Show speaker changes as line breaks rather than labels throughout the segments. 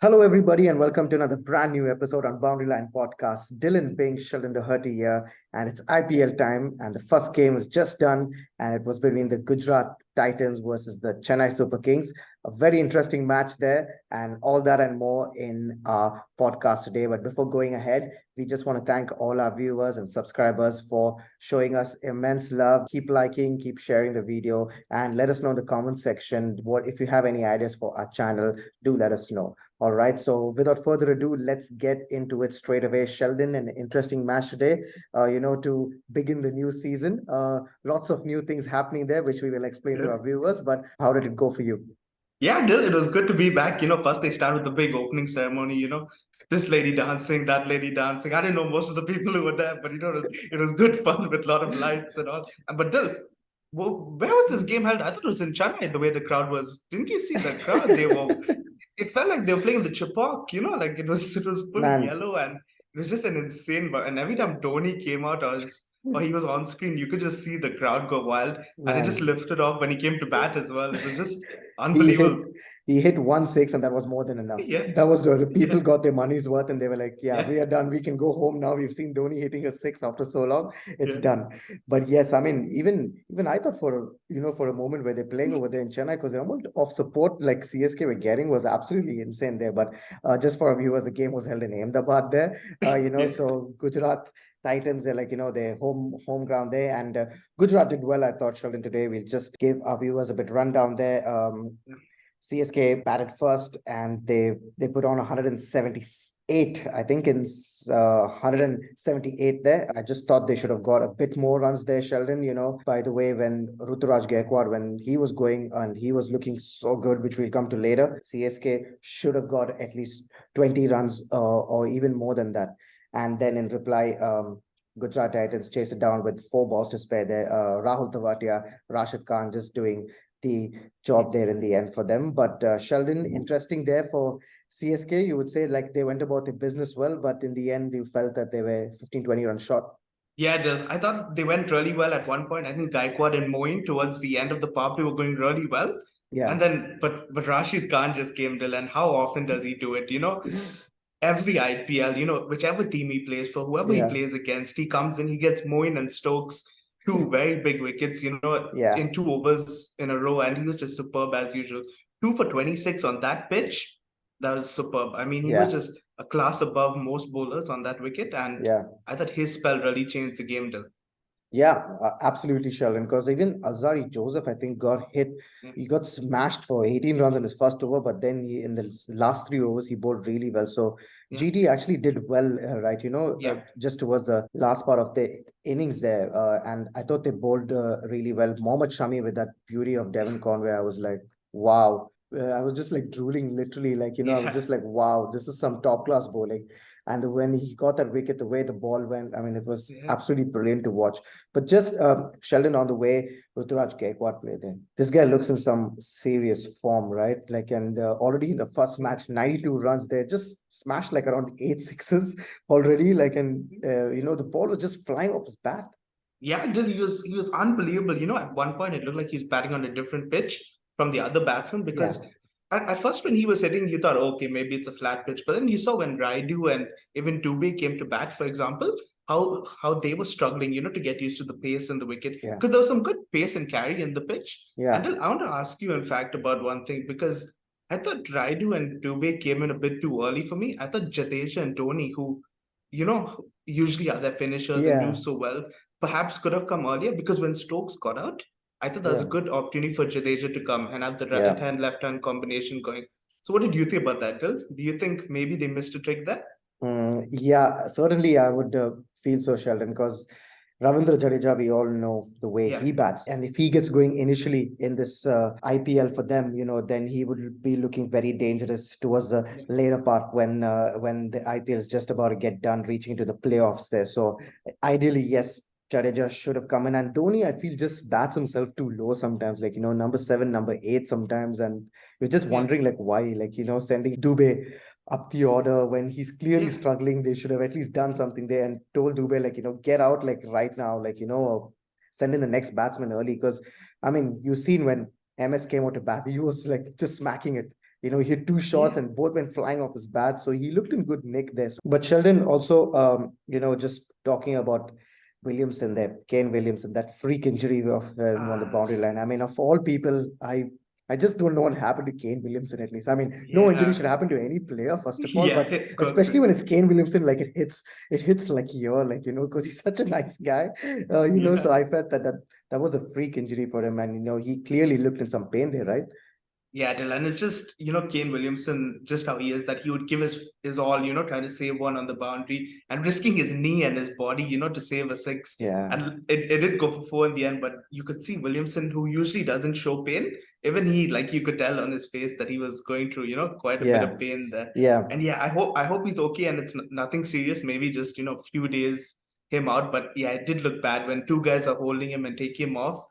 Hello, everybody, and welcome to another brand new episode on Boundary Line Podcast. Dillon Pink, Sheldon Dougherty here, and it's IPL time. And the first game is just done, and it was between the Gujarat Titans versus the Chennai Super Kings. A very interesting match there, and all that and more in our podcast today. But before going ahead, we just want to thank all our viewers and subscribers for showing us immense love. Keep liking, keep sharing the video, and let us know in the comment section what if you have any ideas for our channel. Do let us know. All right, so without further ado, let's get into it straight away. Sheldon, an interesting match today, to begin the new season. Lots of new things happening there, which we will explain to
Yeah,
our viewers. But how did it go for you?
yeah, Dill, it was good to be back. First they start with the big opening ceremony, this lady dancing, that lady dancing. I didn't know most of the people who were there, but it was good fun with a lot of lights and all. But Dill, where was this game held? I thought it was in Chennai, the way the crowd was. Didn't you see the crowd? It felt like they were playing the Chipok, like it was fully
Man,
yellow and it was just an insane. And every time Tony came out, or he was on screen, you could just see the crowd go wild, and it just
man.
lifted off when he came to bat as well. It was just
he hit
unbelievable.
he hit 1 6, and that was more than enough.
Yeah,
That was the
yeah,
people got their money's worth, and they were like, "Yeah, we
yeah,
are done. We can go home now. We've seen Dhoni hitting a six after so long. It's
yeah.
done." But yes, I mean, even I thought for a moment where they're playing over there in Chennai, because the amount of support like CSK were getting was absolutely insane there. But just for our viewers, the game was held in Ahmedabad there.
Yeah.
So Gujarat Titans, they're like, their home ground there. And Gujarat did well, I thought, Sheldon, today. We'll just give our viewers a bit rundown there. CSK batted first, and they put on 178, I think, in 178 there. I just thought they should have got a bit more runs there, Sheldon. By the way, when Ruturaj Gaikwad, when he was going and he was looking so good, which we'll come to later, CSK should have got at least 20 runs or even more than that. And then in reply, Gujarat Titans chased it down with 4 balls to spare there. Rahul Tavatia, Rashid Khan just doing the job there in the end for them. But Sheldon, interesting there for CSK. You would say like they went about their business well, but in the end, you felt that they were 15, 20 runs short.
Yeah, I thought they went really well at one point. I think Gaikwad and Moin towards the end of the power play were going really well.
Yeah.
And then, but Rashid Khan just came, Dylan. How often does he do it? Every IPL, whichever team he plays for, whoever he
Yeah.
plays against, he comes in, he gets Moin and Stokes, two very big wickets,
Yeah.
in 2 overs in a row, and he was just superb as usual. Two for 26 on that pitch, that was superb. I mean, he was
Yeah.
just a class above most bowlers on that wicket, and
Yeah.
I thought his spell really changed the game, Dylan.
Yeah, absolutely, Sheldon. Because even Azari Joseph, I think, got hit.
Yeah,
He got smashed for 18 runs in his first over, but then in the last 3 overs, he bowled really well. So
yeah,
GT actually did well, right?
yeah.
Just towards the last part of the innings there. And I thought they bowled really well. Mohammad Shami with that beauty of Devon Conway, I was like, wow. I was just like drooling, literally, like, I was
Yeah.
just like, wow, this is some top class bowling. And when he got that wicket, the way the ball went, I mean, it was
Yeah.
absolutely brilliant to watch. But just Sheldon, on the way Ruturaj Gaikwad played there. This guy looks in some serious form, right? Like, and already in the first match, 92 runs there, just smashed like around 8 sixes already. Like, and the ball was just flying off his bat.
Yeah, Dill, he was unbelievable. At one point it looked like he was batting on a different pitch from the other batsmen
Yeah,
because at first when he was hitting, you thought, okay, maybe it's a flat pitch. But then you saw when Raidu and even Dubey came to bat, for example, how they were struggling, to get used to the pace and the wicket
yeah,
because there was some good pace and carry in the pitch. And
yeah,
Dill, I want to ask you, in fact, about one thing because I thought Raidu and Dubey came in a bit too early for me. I thought Jadeja and Dhoni, who usually are their finishers and do
yeah,
so well, perhaps could have come earlier because when Stokes got out, I thought that was a
yeah,
good opportunity for Jadeja to come and have the right
yeah.
hand, left hand combination going. So, what did you think about that, Dil? Do you think maybe they missed a trick there?
Yeah, certainly I would feel so, Sheldon, because Ravindra Jadeja, we all know the way
Yeah,
he bats. And if he gets going initially in this IPL for them, then he would be looking very dangerous towards the
yeah,
later part when the IPL is just about to get done, reaching into the playoffs there. So ideally, yes, Jadeja should have come in. And Dhoni, I feel, just bats himself too low sometimes, like, number seven, number eight sometimes. And you're just
yeah,
wondering, like, why? Like, sending Dubey up the order when he's clearly
yeah,
struggling. They should have at least done something there and told Dubey, like, get out like right now, like, send in the next batsman early. Because I mean, you've seen when MS came out to bat, he was like just smacking it. he hit two shots
Yeah.
and both went flying off his bat. So he looked in good nick there. But Sheldon also, just talking about Williamson there, Kane Williamson, that freak injury of on the boundary line. I mean, of all people, I just don't know what happened to Kane Williamson at least. I mean, no injury
Yeah.
should happen to any player, first of all,
Yeah,
but
of course.
especially when it's Kane Williamson, like it hits like here, like, because he's such a nice guy. So
Yeah.
I felt that was a freak injury for him, and he clearly looked in some pain there, right?
Yeah, Dylan, it's just, Kane Williamson, just how he is, that he would give his all, trying to save one on the boundary and risking his knee and his body, to save a six.
Yeah.
And it did go for four in the end, but you could see Williamson, who usually doesn't show pain, even he, like you could tell on his face that he was going through, quite a bit
Yeah.
of pain there.
Yeah.
And yeah, I hope he's okay and it's nothing serious, maybe just, a few days him out. But yeah, it did look bad when two guys are holding him and take him off.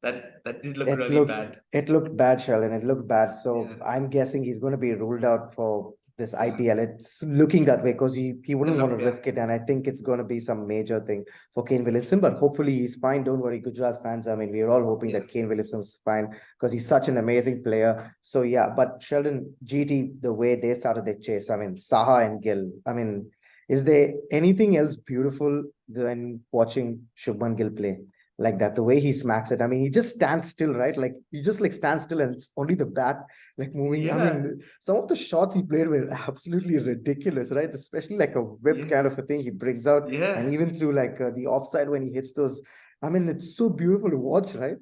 That did look
It
really
looked
bad.
it looked bad, Sheldon. It looked bad. So
Yeah.
I'm guessing he's going to be ruled out for this IPL. It's looking that way because he wouldn't want to
Yeah.
risk it. And I think it's going to be some major thing for Kane Williamson. But hopefully he's fine. Don't worry, Gujarat fans. I mean, we're all hoping
Yeah.
that Kane Williamson's fine because he's such an amazing player. So yeah, but Sheldon, GT, the way they started their chase, I mean, Saha and Gill. I mean, is there anything else beautiful than watching Shubman Gill play? Like that, the way he smacks it. I mean, he just stands still, right? Like he just like stands still and it's only the bat like moving. I
Yeah.
mean, some of the shots he played were absolutely ridiculous, right? Especially like a whip
Yeah.
kind of a thing he brings out, and
Yeah.
even through like the offside when he hits those. I mean, it's so beautiful to watch, right?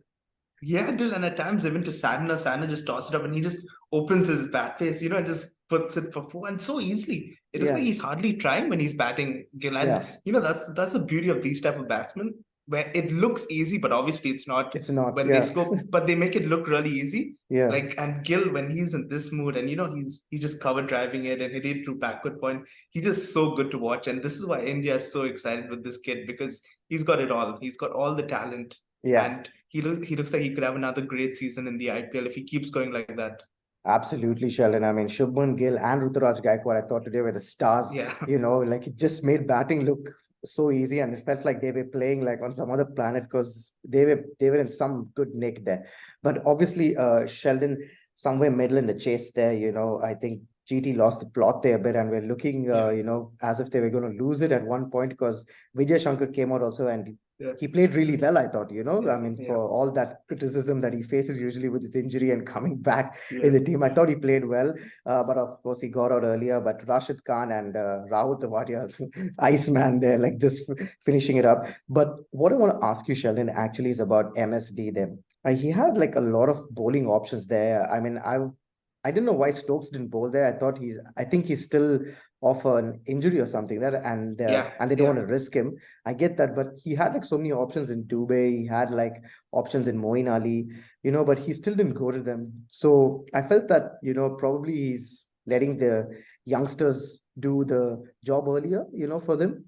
Yeah, Dylan, at times even to Sadhana just tosses it up and he just opens his bat face, and just puts it for four and so easily. It looks
Yeah,
like he's hardly trying when he's batting, Gill. And
yeah.
that's the beauty of these type of batsmen, where it looks easy, but obviously it's not
It's not.
when they
Yeah,
score, but they make it look really easy.
yeah.
Like, and Gill, when he's in this mood and he just cover driving it and hit it through backward point, he just so good to watch. And this is why India is so excited with this kid, because he's got it all. He's got all the talent.
Yeah.
And he looks like he could have another great season in the IPL if he keeps going like that.
Absolutely, Sheldon. I mean, Shubman Gill and Ruturaj Gaikwad, I thought today were the stars.
Yeah.
Like it just made batting look so easy, and it felt like they were playing like on some other planet because they were in some good nick there. But obviously, Sheldon somewhere middle in the chase there. I think GT lost the plot there a bit, and we're looking, as if they were going to lose it at one point because Vijay Shankar came out also and he played really well, I thought, I mean, for all that criticism that he faces usually with his injury and coming back in the team, I thought he played well. But of course, he got out earlier. But Rashid Khan and Rahul Tewatia, Iceman there, like just finishing it up. But what I want to ask you, Sheldon, actually is about MSD there. He had like a lot of bowling options there. I mean, I didn't know why Stokes didn't bowl there. I think he's still off an injury or something there, and they don't want to risk him. I get that, but he had like so many options in Dubey. He had like options in Moeen Ali, but he still didn't go to them. So I felt that, probably he's letting the youngsters do the job earlier, for them.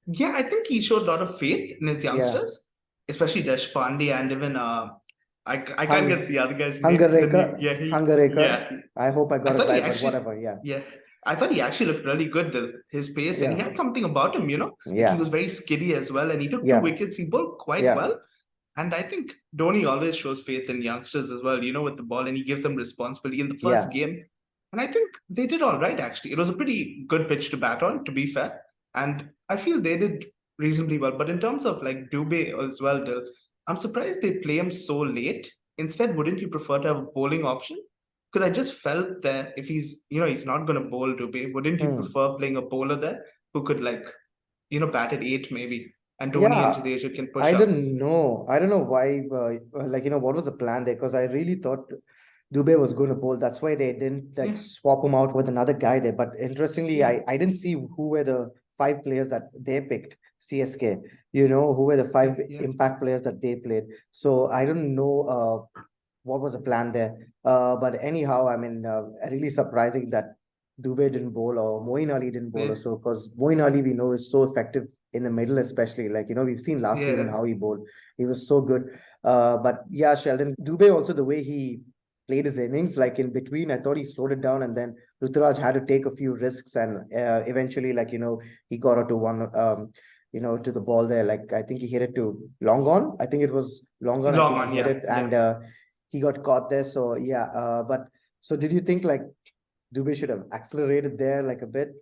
Yeah, I think he showed a lot of faith in his
Yeah.
youngsters, especially Deshpande and even I can't
Hung,
get the other guy's name.
Hungareka,
Yeah.
I hope I
I
got it
thought he
right, but
actually
whatever. Yeah.
yeah. I thought he actually looked really good, his pace, and he
Yeah.
had something about him, like he
Yeah.
was very skiddy as well, and he took two
Yeah.
wickets. He bowled quite
Yeah.
well. And I think Dhoni always shows faith in youngsters as well, with the ball, and he gives them responsibility in the first
Yeah.
game. And I think they did all right, actually. It was a pretty good pitch to bat on, to be fair. And I feel they did reasonably well. But in terms of like Dubey as well, Dil, I'm surprised they play him so late. Instead, wouldn't you prefer to have a bowling option? Because I just felt that if he's not going to bowl Dubey, wouldn't you prefer playing a bowler there who could bat at 8 maybe? And Dhoni and
Yeah,
Jadeja can push
I
up.
don't know. I don't know why, what was the plan there? Because I really thought Dubey was going to bowl. That's why they didn't like
Yeah.
swap him out with another guy there. But interestingly,
Yeah.
I didn't see who were the 5 players that they picked, CSK, who were the 5
Yeah.
impact players that they played. So I don't know what was the plan there. But anyhow, I mean, really surprising that Dubey didn't bowl or Moeen Ali didn't bowl
Yeah.
also, because Moeen Ali we know is so effective in the middle, especially like we've seen last
Yeah.
season how he bowled. He was so good. But yeah, Sheldon Dubey also, the way he played his innings, like in between, I thought he slowed it down, and then Ruturaj had to take a few risks, and eventually, he got out to one. To the ball there, like I think he hit it to long on. I think it was long on. I
Long
think
on,
he hit
yeah.
it, and he got caught there. So yeah, but so did you think like Dubey should have accelerated there like a bit.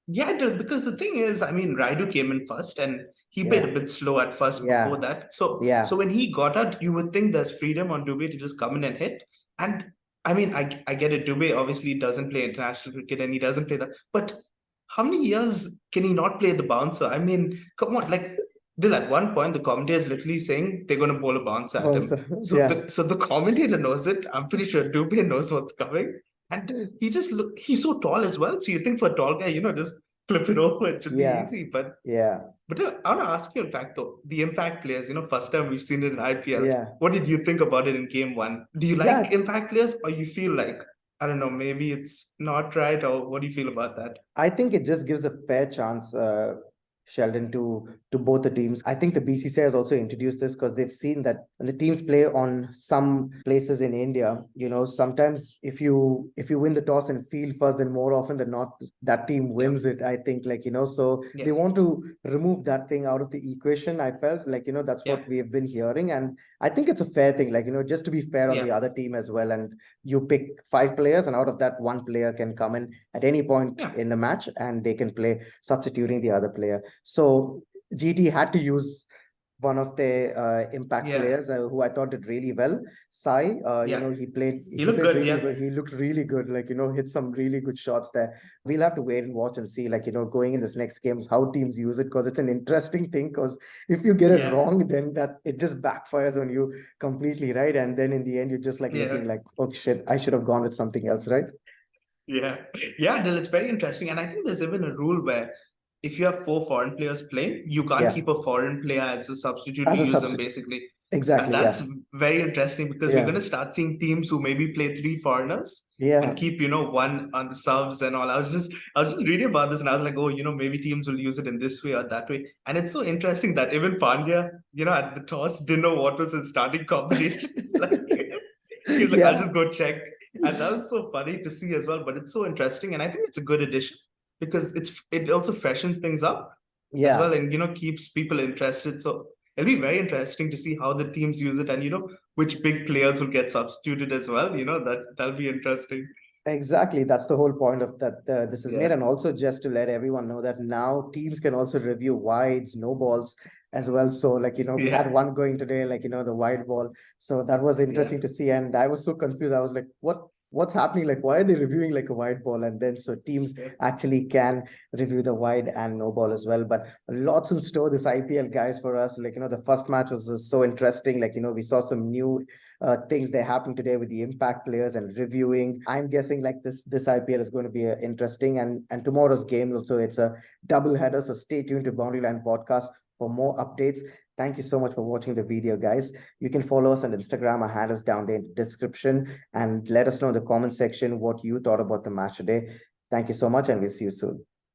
Yeah, because the thing is, I mean, Raidu came in first and he
Yeah.
played a bit slow at first
Yeah.
before that. So
Yeah.
so when he got out, you would think there's freedom on Dubey to just come in and hit. And I mean, I get it. Dubey obviously doesn't play international cricket and he doesn't play that. But how many years can he not play the bouncer? I mean, come on, like Dill, at one point the commentator is literally saying they're going to bowl a bouncer at him. So
Yeah.
the commentator knows it. I'm pretty sure Dubey knows what's coming. And he's so tall as well. So you think for a tall guy, just clip it over, it should be
Yeah.
easy. But
Yeah.
I want to ask you, in fact, though, the impact players, first time we've seen it in IPL.
Yeah.
What did you think about it in game one? Do you
Yeah.
like impact players, or you feel like, I don't know, maybe it's not right, or what do you feel about that?
I think it just gives a fair chance, Sheldon, to both the teams. I think the BCCI has also introduced this because they've seen that when the teams play on some places in India, sometimes if you win the toss and field first, then more often than not, that team wins it. I think, so they want to remove that thing out of the equation. I felt like, that's what we have been hearing. And I think it's a fair thing, just to be fair on the other team as well. And you pick 5 players, and out of that, 1 player can come in at any point in the match and they can play substituting the other player. So GT had to use one of the impact players who I thought did really well. Sai, he played
looked good,
really good. He looked really good, hit some really good shots there. We'll have to wait and watch and see, going in this next games, how teams use it, because it's an interesting thing, because if you get it wrong, then that it just backfires on you completely, right? And then in the end, you're just looking like, oh shit, I should have gone with something else, right?
Yeah, Dil, it's very interesting. And I think there's even a rule where if you have 4 foreign players playing, you can't keep a foreign player as a substitute to use them, basically.
Exactly.
And that's very interesting because we're going to start seeing teams who maybe play 3 foreigners and keep, 1 on the subs and all. I was just reading about this and I was like, oh, maybe teams will use it in this way or that way. And it's so interesting that even Pandya, at the toss, didn't know what was his starting combination. He was like, I'll just go check. And that was so funny to see as well. But it's so interesting. And I think it's a good addition because it also freshens things up as well and, keeps people interested. So it'll be very interesting to see how the teams use it and, which big players will get substituted as well. That'll be interesting.
Exactly. That's the whole point of that this is made. And also just to let everyone know that now teams can also review wides, no balls as well. So we had one going today, the wide ball. So that was interesting to see. And I was so confused. I was like, what's happening? Why are they reviewing a wide ball? And then so teams actually can review the wide and no ball as well. But lots in store this IPL, guys, for us. The first match was so interesting. We saw some new things that happened today with the impact players and reviewing. I'm guessing this IPL is going to be interesting, and tomorrow's game also, it's a double header. So stay tuned to Boundary Line Podcast for more updates. Thank you so much for watching the video, guys. You can follow us on Instagram. Our handles down there in the description, and let us know in the comment section what you thought about the match today. Thank you so much, and we'll see you soon.